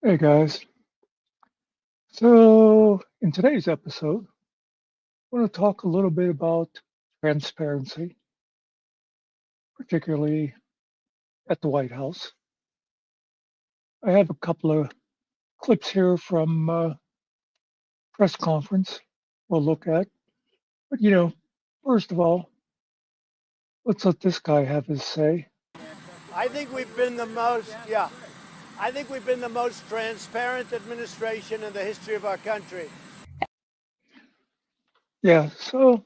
Hey guys. So, in today's episode, I want to talk a little bit about transparency, particularly at the White House. I have a couple of clips here from press conference we'll look at. But first of all, let's let this guy have his say. I think we've been the most, I think we've been the most transparent administration in the history of our country. Yeah, so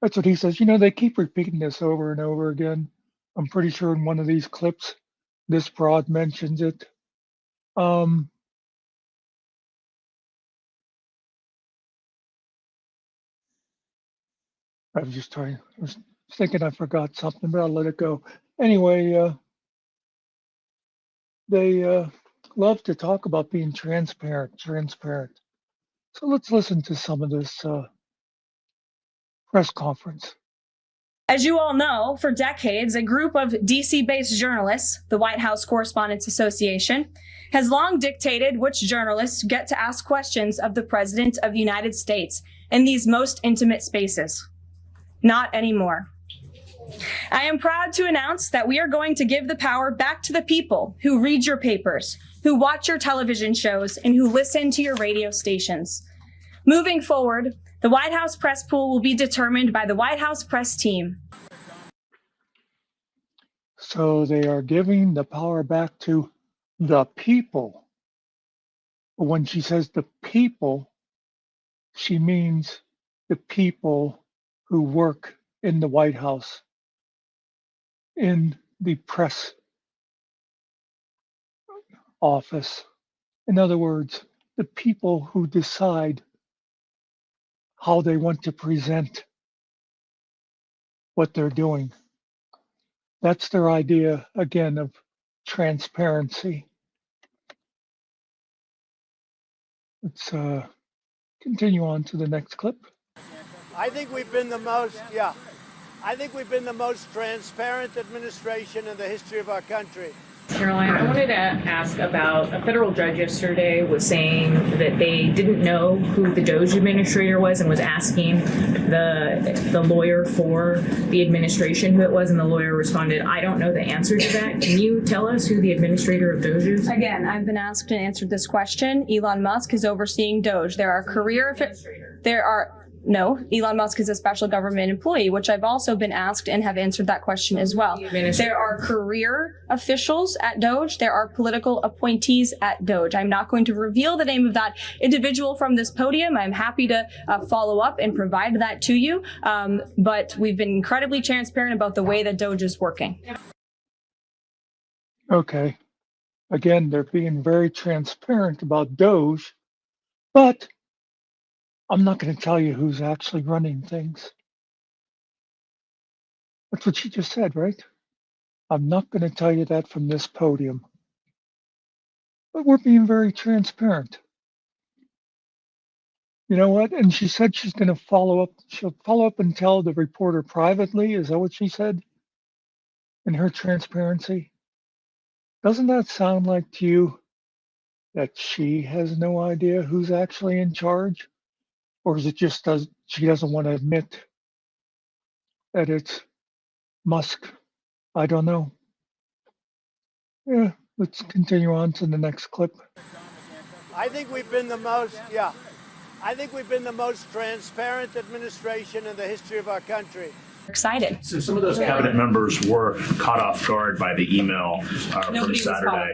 that's what he says. They keep repeating this over and over again. I'm pretty sure in one of these clips, this broad mentions it. Um, I was thinking I forgot something, but I'll let it go. Anyway, they love to talk about being transparent. So let's listen to some of this press conference. As you all know, for decades, a group of DC-based journalists, the White House Correspondents Association, has long dictated which journalists get to ask questions of the President of the United States in these most intimate spaces. Not anymore. I am proud to announce that we are going to give the power back to the people who read your papers, who watch your television shows, and who listen to your radio stations. Moving forward, the White House press pool will be determined by the White House press team. So they are giving the power back to the people. But when she says the people, she means the people who work in the White House, in the press office. In other words, the people who decide how they want to present what they're doing. That's their idea, again, of transparency. Let's continue on to the next clip. I think we've been the most, I think we've been the most transparent administration in the history of our country. Caroline, I wanted to ask about a federal judge yesterday was saying that they didn't know who the DOJ administrator was and was asking the lawyer for the administration who it was, and the lawyer responded, I don't know the answer to that. Can you tell us who the administrator of DOJ is? Again, I've been asked and answered this question. Elon Musk is overseeing DOJ. No, Elon Musk is a special government employee, which I've also been asked and have answered that question as well. There are career officials at DOJ. There are political appointees at DOJ. I'm not going to reveal the name of that individual from this podium. I'm happy to follow up and provide that to you. But we've been incredibly transparent about the way that DOJ is working. Okay. Again, they're being very transparent about DOJ, but I'm not going to tell you who's actually running things. That's what she just said, right? I'm not going to tell you that from this podium. But we're being very transparent. You know what? And she said she's going to follow up. She'll follow up and tell the reporter privately. Is that what she said? In her transparency? Doesn't that sound like to you that she has no idea who's actually in charge? Or is it just she doesn't want to admit that it's Musk? I don't know. Yeah, let's continue on to the next clip. I think we've been the most, I think we've been the most transparent administration in the history of our country. Excited. So some of those cabinet members were caught off guard by the email from Saturday.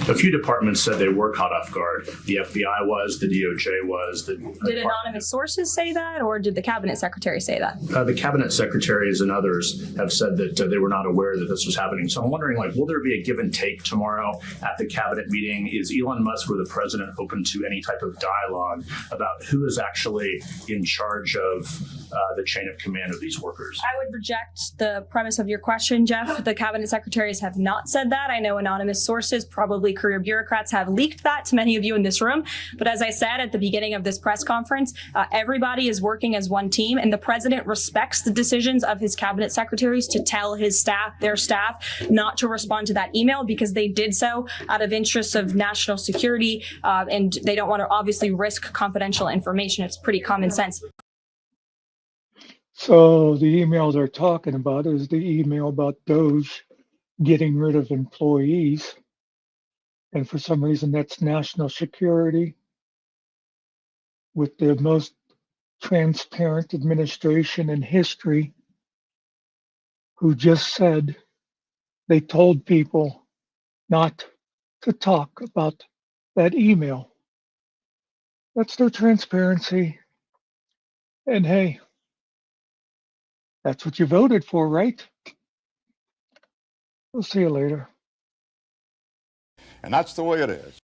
A few departments said they were caught off guard. The FBI was, the DOJ was. Did anonymous sources say that, or did the cabinet secretary say that? The cabinet secretaries and others have said that they were not aware that this was happening. So I'm wondering, will there be a give and take tomorrow at the cabinet meeting? Is Elon Musk or the president open to any type of dialogue about who is actually in charge of the chain of command of these workers. I would reject the premise of your question, Jeff. The cabinet secretaries have not said that. I know anonymous sources, probably career bureaucrats, have leaked that to many of you in this room. But as I said at the beginning of this press conference, everybody is working as one team, and the president respects the decisions of his cabinet secretaries to tell his staff, their staff, not to respond to that email because they did so out of interests of national security, and they don't want to obviously risk confidential information. It's pretty common sense. So the email they're talking about is the email about Doge getting rid of employees. And for some reason, that's national security with the most transparent administration in history, who just said they told people not to talk about that email. That's their transparency. And hey, that's what you voted for, right? We'll see you later. And that's the way it is.